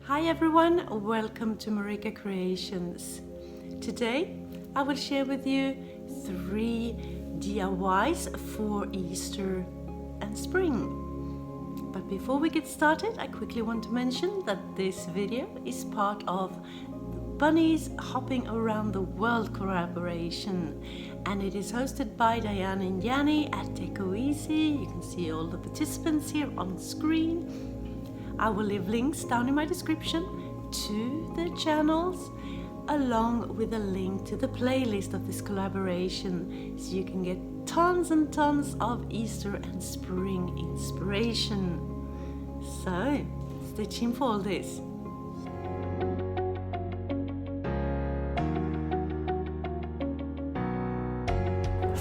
Hi everyone, welcome to MarikaCreations. Today I will share with you 3 DIYs for Easter and spring. But before we get started, I quickly want to mention that this video is part of the Bunnies Hopping Around the World collaboration, and it is hosted by Dyanne and Janny at Decor. You can see all the participants here on screen. I will leave links down in my description to their channels, along with a link to the playlist of this collaboration, so you can get tons and tons of Easter and spring inspiration. So, stay tuned for all this.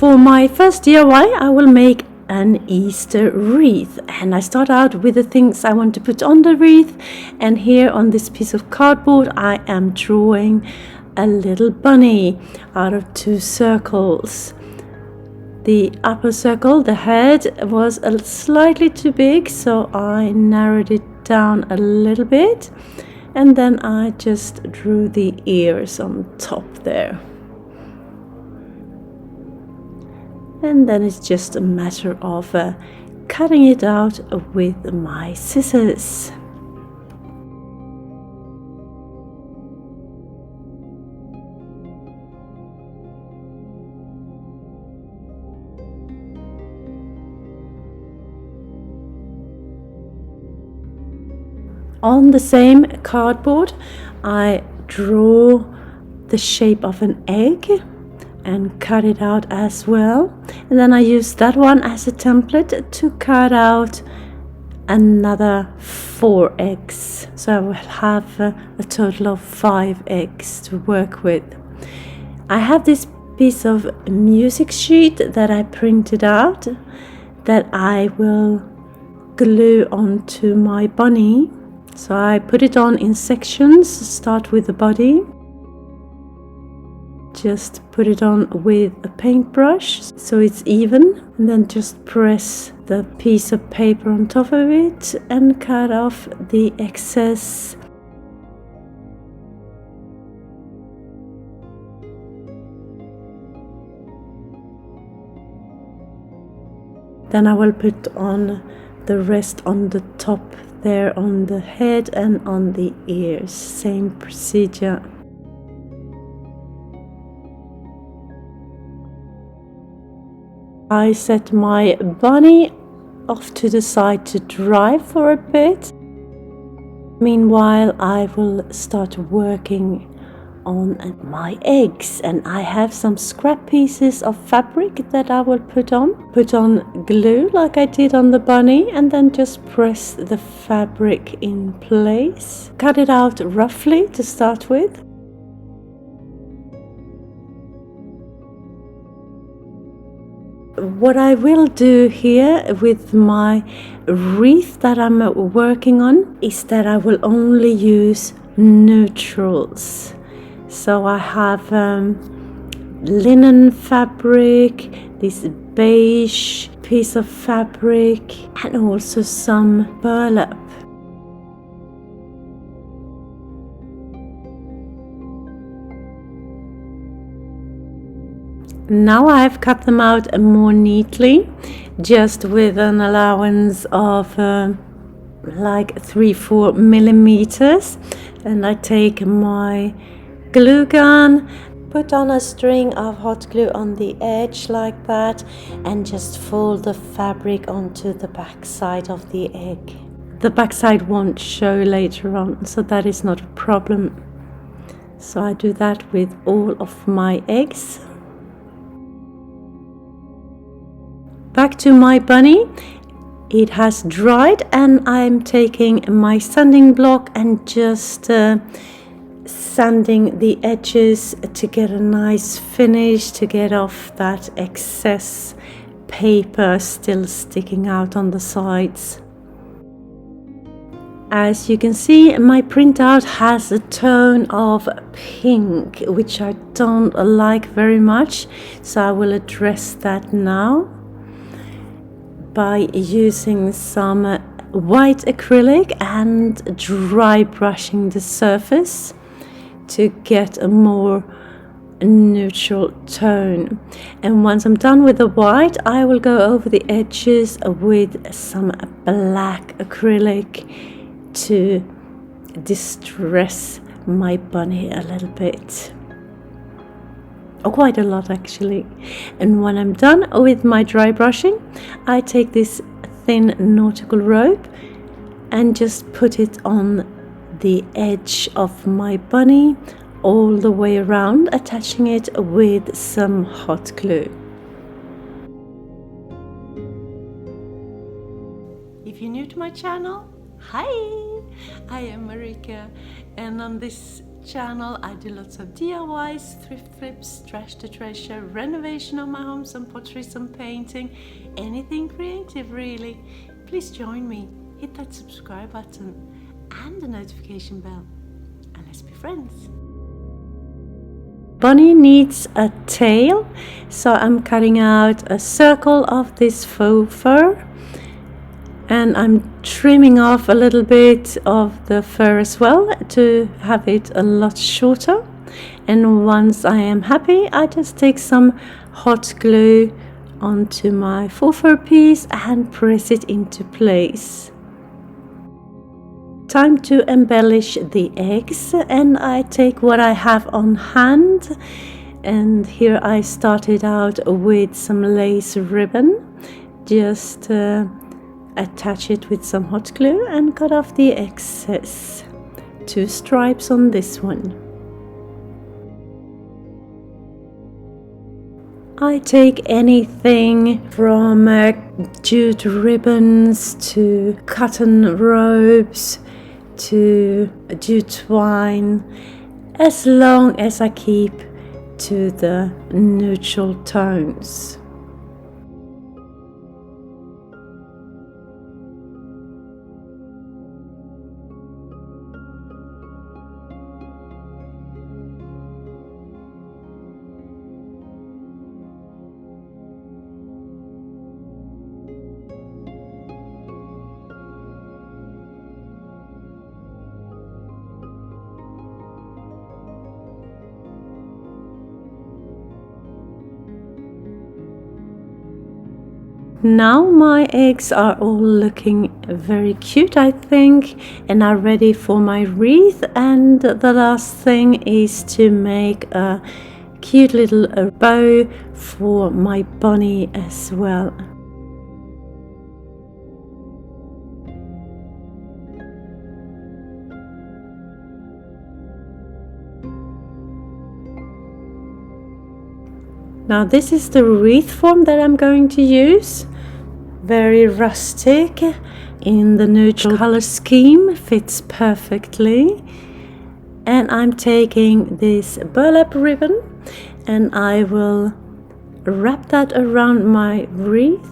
For my first DIY, I will make an Easter wreath, and I start out with the things I want to put on the wreath. And here on this piece of cardboard I am drawing a little bunny out of 2 circles. The upper circle, the head, was slightly too big, so I narrowed it down a little bit, and then I just drew the ears on top there. And then it's just a matter of cutting it out with my scissors. On the same cardboard, I draw the shape of an egg and cut it out as well, and then I use that one as a template to cut out another 4 eggs, so I will have a total of 5 eggs to work with. I have this piece of music sheet that I printed out that I will glue onto my bunny, so I put it on in sections. Start with the body. Just put it on with a paintbrush so it's even, and then just press the piece of paper on top of it and cut off the excess. Then I will put on the rest on the top there, on the head and on the ears. Same procedure. I set my bunny off to the side to dry for a bit. Meanwhile, I will start working on my eggs, and I have some scrap pieces of fabric that I will put on glue like I did on the bunny, and then just press the fabric in place. Cut it out roughly to start with. What I will do here with my wreath that I'm working on is that I will only use neutrals. So I have linen fabric, this beige piece of fabric, and also some burlap. Now I have cut them out more neatly, just with an allowance of like 3-4 millimeters, and I take my glue gun, put on a string of hot glue on the edge like that, and just fold the fabric onto the back side of the egg. The back side won't show later on, so that is not a problem. So I do that with all of my eggs. Back to my bunny. It has dried, and I'm taking my sanding block and just sanding the edges to get a nice finish, to get off that excess paper still sticking out on the sides. As you can see, my printout has a tone of pink, which I don't like very much, so I will address that now by using some white acrylic and dry brushing the surface to get a more neutral tone. And once I'm done with the white, I will go over the edges with some black acrylic to distress my bunny a little bit, or quite a lot actually. And when I'm done with my dry brushing, I take this thin nautical rope and just put it on the edge of my bunny all the way around, attaching it with some hot glue. If you're new to my channel, hi! I am Marika, and on this channel I do lots of DIYs, thrift flips, trash to treasure, renovation of my home, some pottery, some painting, anything creative really. Please join me, hit that subscribe button and the notification bell, and let's be friends. Bunny needs a tail, so I'm cutting out a circle of this faux fur, and I'm trimming off a little bit of the fur as well to have it a lot shorter. And once I am happy, I just take some hot glue onto my faux fur piece and press it into place. Time to embellish the eggs, and I take what I have on hand, and here I started out with some lace ribbon. Just attach it with some hot glue and cut off the excess. 2 stripes on this one. I take anything from jute ribbons to cotton ropes to jute twine, as long as I keep to the neutral tones. Now my eggs are all looking very cute, I think, and are ready for my wreath. And the last thing is to make a cute little bow for my bunny as well. Now this is the wreath form that I'm going to use. Very rustic in the neutral color scheme, fits perfectly. And I'm taking this burlap ribbon and I will wrap that around my wreath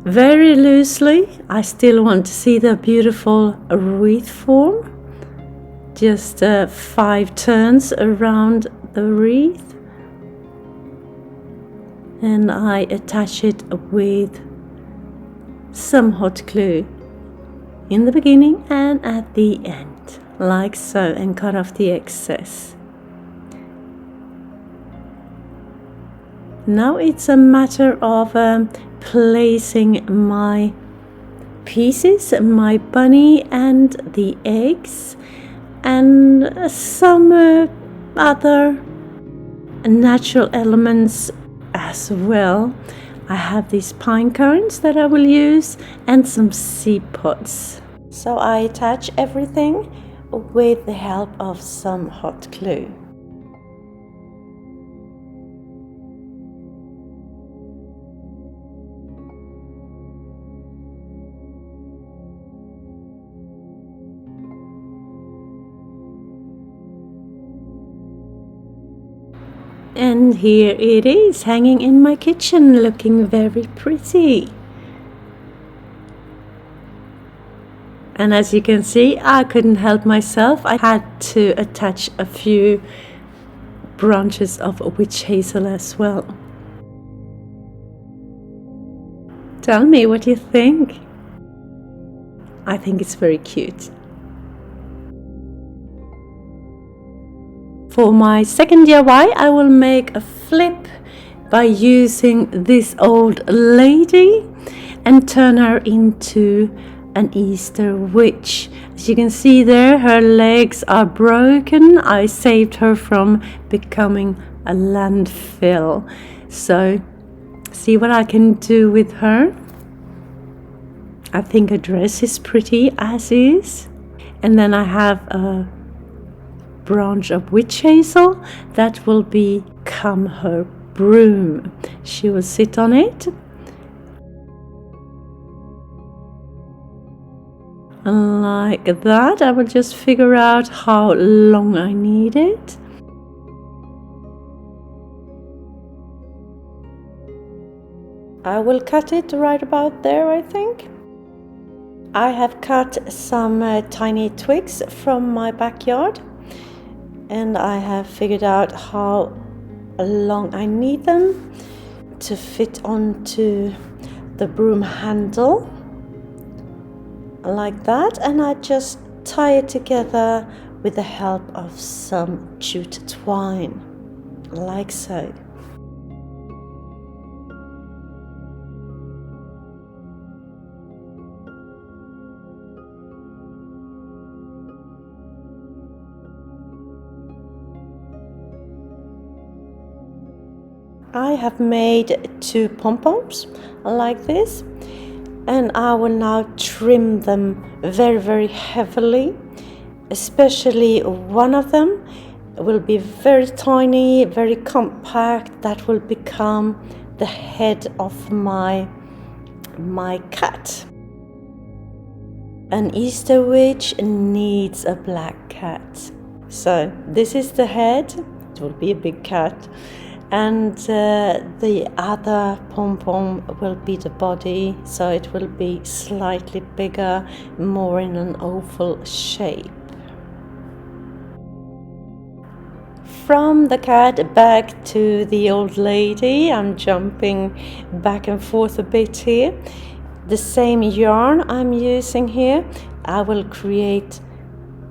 very loosely. I still want to see the beautiful wreath form. Just 5 turns around the wreath, and I attach it with some hot glue in the beginning and at the end, like so, and cut off the excess. Now it's a matter of placing my pieces, my bunny and the eggs, and some other natural elements as well. I have these pine cones that I will use and some seed pods. So I attach everything with the help of some hot glue. And here it is, hanging in my kitchen, looking very pretty. And as you can see, I couldn't help myself. I had to attach a few branches of witch hazel as well. Tell me what you think. I think it's very cute. For my second DIY, I will make a flip by using this old lady and turn her into an Easter witch. As you can see there, her legs are broken. I saved her from becoming a landfill. So, see what I can do with her. I think her dress is pretty as is. And then I have a branch of witch hazel that will become her broom. She will sit on it. Like that. I will just figure out how long I need it. I will cut it right about there, I think. I have cut some tiny twigs from my backyard, and I have figured out how long I need them to fit onto the broom handle, like that, and I just tie it together with the help of some jute twine, like so. I have made 2 pom-poms like this, and I will now trim them very heavily. Especially one of them will be very tiny, very compact. That will become the head of my cat. An Easter witch needs a black cat. So this is the head. It will be a big cat. And the other pom-pom will be the body, so it will be slightly bigger, more in an oval shape. From the cat back to the old lady, I'm jumping back and forth a bit here. The same yarn I'm using here, I will create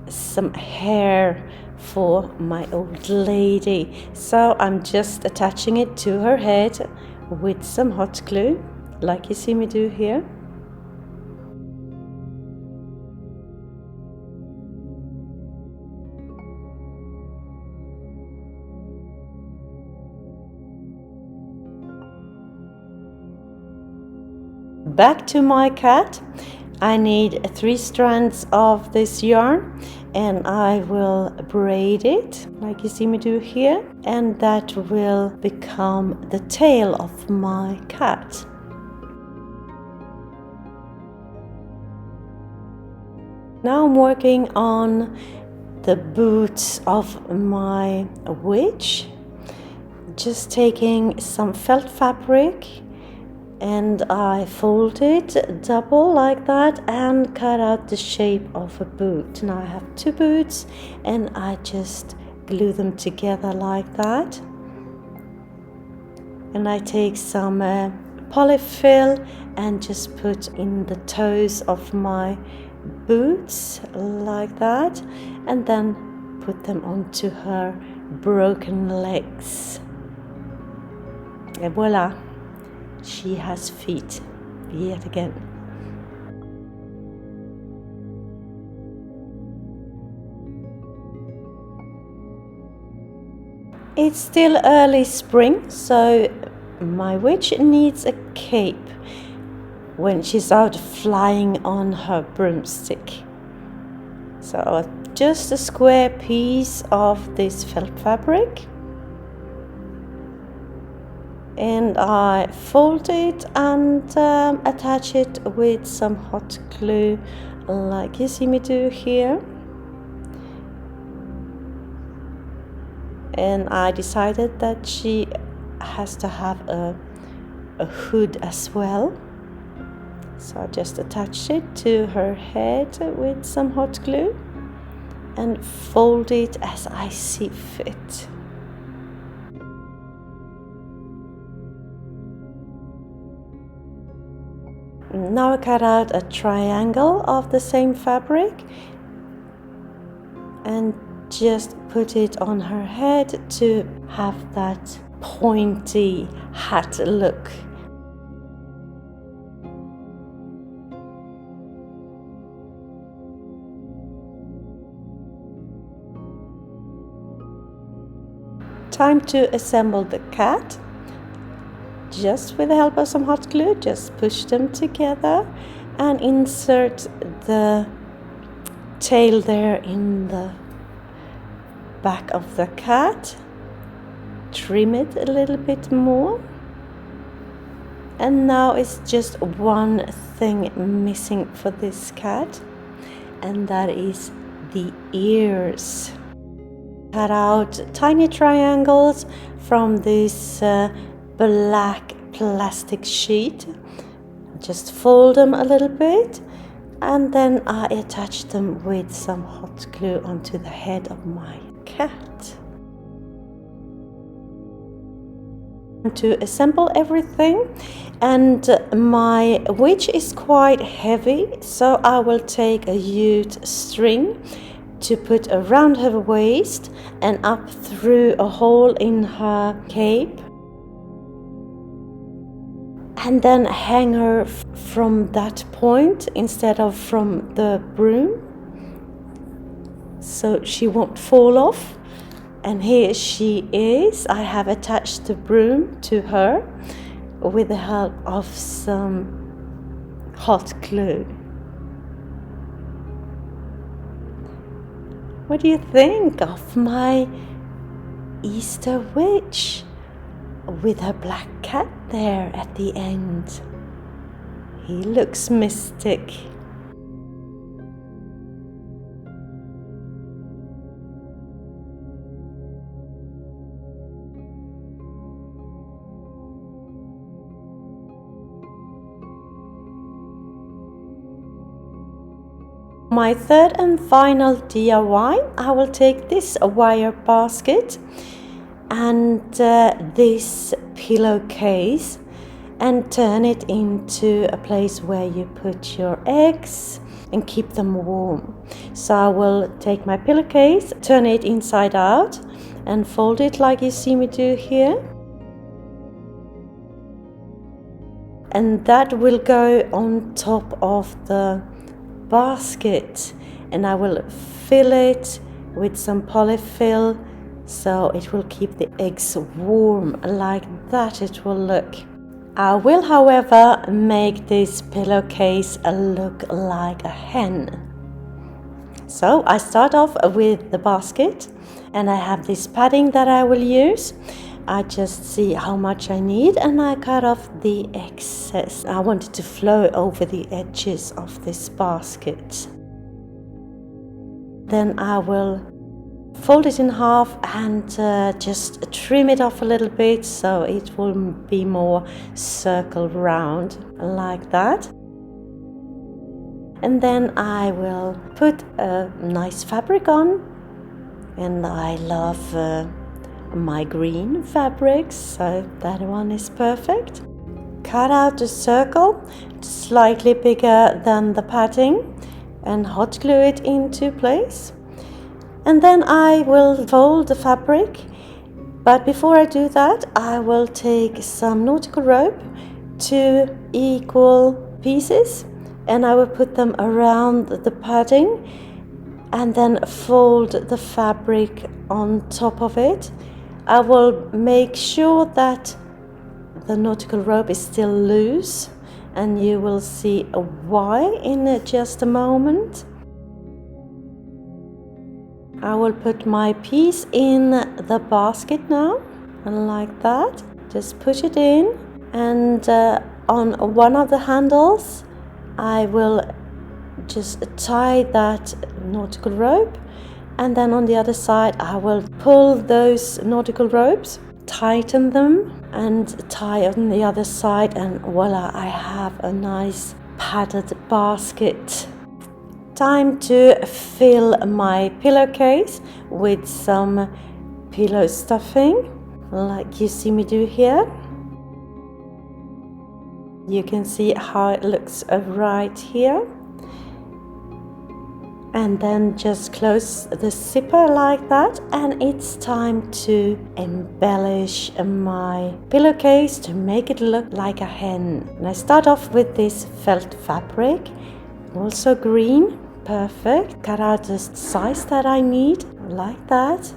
some hair for my old lady. So I'm just attaching it to her head with some hot glue, like you see me do here. Back to my cat. I need 3 strands of this yarn, and I will braid it like you see me do here, and that will become the tail of my cat. Now I'm working on the boots of my witch, just taking some felt fabric, and I fold it double like that and cut out the shape of a boot. Now I have 2 boots, and I just glue them together like that. And I take some polyfill and just put in the toes of my boots like that, and then put them onto her broken legs. And voila! She has feet yet again. It's still early spring, so my witch needs a cape when she's out flying on her broomstick. So just a square piece of this felt fabric, and I fold it and attach it with some hot glue like you see me do here. And I decided that she has to have a hood as well, so I just attached it to her head with some hot glue and fold it as I see fit. Now I cut out a triangle of the same fabric and just put it on her head to have that pointy hat look. Time to assemble the cat. Just with the help of some hot glue, just push them together and insert the tail there in the back of the cat. Trim it a little bit more. And now it's just one thing missing for this cat, and that is the ears. Cut out tiny triangles from this black plastic sheet. Just fold them a little bit, and then I attach them with some hot glue onto the head of my cat. To assemble everything, and my witch is quite heavy, so I will take a jute string to put around her waist and up through a hole in her cape, and then hang her from that point instead of from the broom, so she won't fall off. And here she is. I have attached the broom to her with the help of some hot glue. What do you think of my Easter witch with her black cat there at the end? He looks mystic. My third and final DIY, I will take this wire basket and this pillowcase and turn it into a place where you put your eggs and keep them warm. So I will take my pillowcase, turn it inside out and fold it like you see me do here. And that will go on top of the basket, and I will fill it with some polyfill so it will keep the eggs warm. Like that it will look. I will, however, make this pillowcase look like a hen. So I start off with the basket, and I have this padding that I will use. I just see how much I need, and I cut off the excess. I want it to flow over the edges of this basket. Then I will fold it in half and just trim it off a little bit so it will be more circle round like that. And then I will put a nice fabric on, and I love my green fabrics, so that one is perfect. Cut out a circle slightly bigger than the padding and hot glue it into place. And then I will fold the fabric, but before I do that I will take some nautical rope, 2 equal pieces, and I will put them around the padding and then fold the fabric on top of it. I will make sure that the nautical rope is still loose, and you will see why in just a moment. I will put my piece in the basket now, and like that, just push it in, and on one of the handles I will just tie that nautical rope, and then on the other side I will pull those nautical ropes, tighten them and tie on the other side, and voila, I have a nice padded basket. Time to fill my pillowcase with some pillow stuffing like you see me do here. You can see how it looks right here. And then just close the zipper like that, and it's time to embellish my pillowcase to make it look like a hen. And I start off with this felt fabric, also green, perfect. Cut out the size that I need, like that.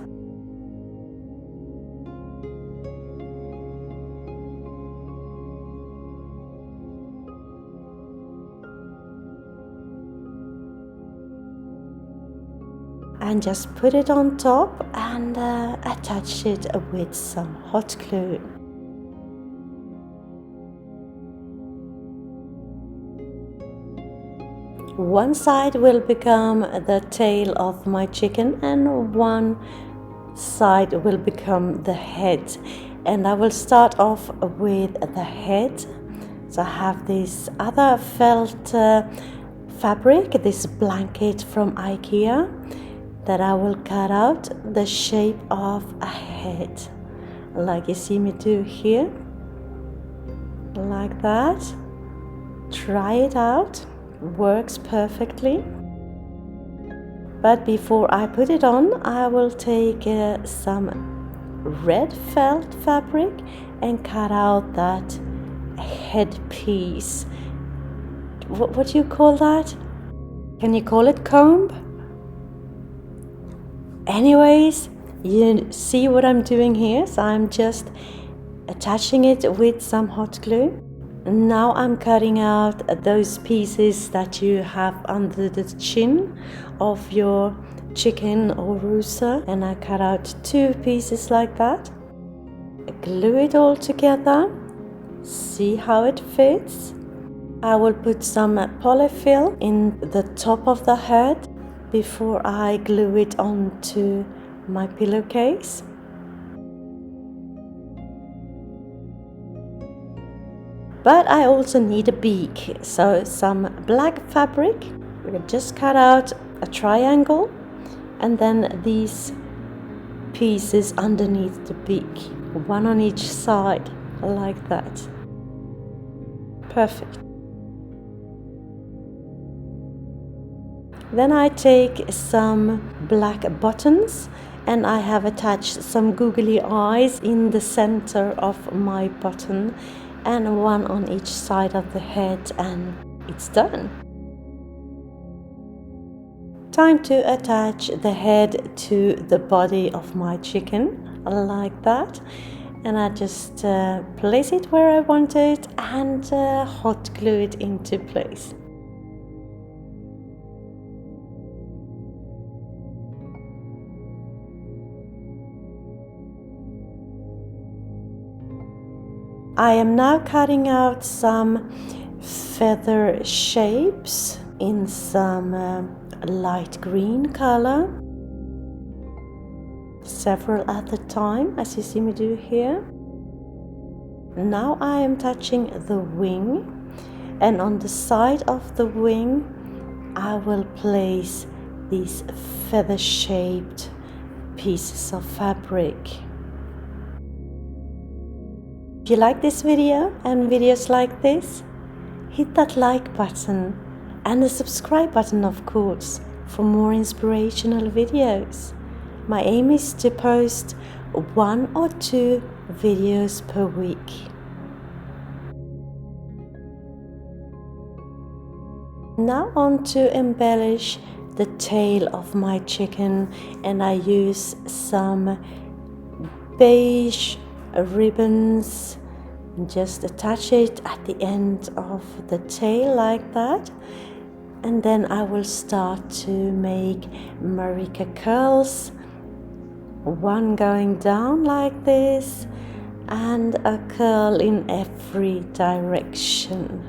And just put it on top and attach it with some hot glue. One side will become the tail of my chicken and one side will become the head. And I will start off with the head. So I have this other felt fabric, this blanket from IKEA, that I will cut out the shape of a head, like you see me do here, like that. Try it out, works perfectly. But before I put it on, I will take some red felt fabric and cut out that head piece. What do you call that? Can you call it comb? Anyways, you see what I'm doing here, so I'm just attaching it with some hot glue. Now I'm cutting out those pieces that you have under the chin of your chicken or rooster, and I cut out 2 pieces like that. Glue it all together, see how it fits. I will put some polyfill in the top of the head before I glue it onto my pillowcase. But I also need a beak, so some black fabric. We can just cut out a triangle and then these pieces underneath the beak, one on each side, like that. Perfect. Then I take some black buttons and I have attached some googly eyes in the center of my button and one on each side of the head, and it's done. Time to attach the head to the body of my chicken, like that. And I just place it where I want it and hot glue it into place. I am now cutting out some feather shapes in some light green color, several at a time, as you see me do here. Now I am touching the wing, and on the side of the wing I will place these feather shaped pieces of fabric. If you like this video and videos like this, hit that like button and the subscribe button, of course, for more inspirational videos. My aim is to post 1 or 2 videos per week. Now on to embellish the tail of my chicken, and I use some beige ribbons, just attach it at the end of the tail like that, and then I will start to make Marika curls, one going down like this and a curl in every direction.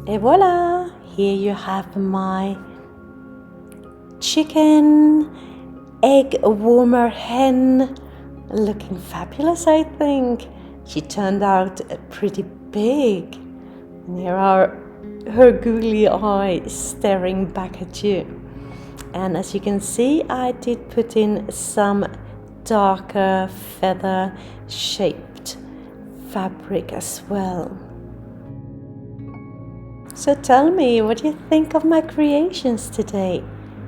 Et voila! Here you have my chicken egg warmer hen, looking fabulous, I think. She turned out pretty big. And here are her googly eyes staring back at you. And as you can see, I did put in some darker feather shaped fabric as well. So tell me, what do you think of my creations today?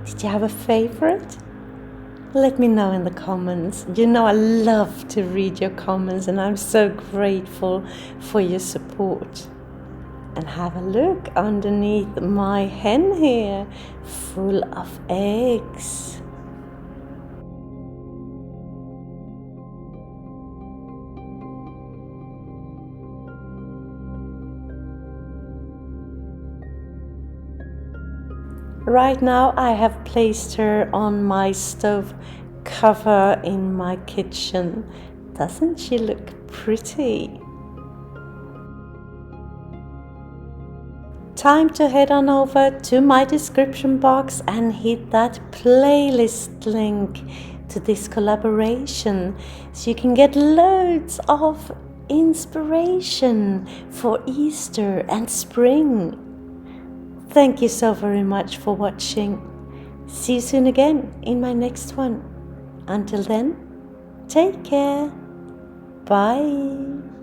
Did you have a favorite? Let me know in the comments. You know I love to read your comments and I'm so grateful for your support. And have a look underneath my hen here, full of eggs. Right now I have placed her on my stove cover in my kitchen. Doesn't she look pretty? Time to head on over to my description box and hit that playlist link to this collaboration so you can get loads of inspiration for Easter and spring. Thank you so very much for watching. See you soon again in my next one. Until then, take care. Bye.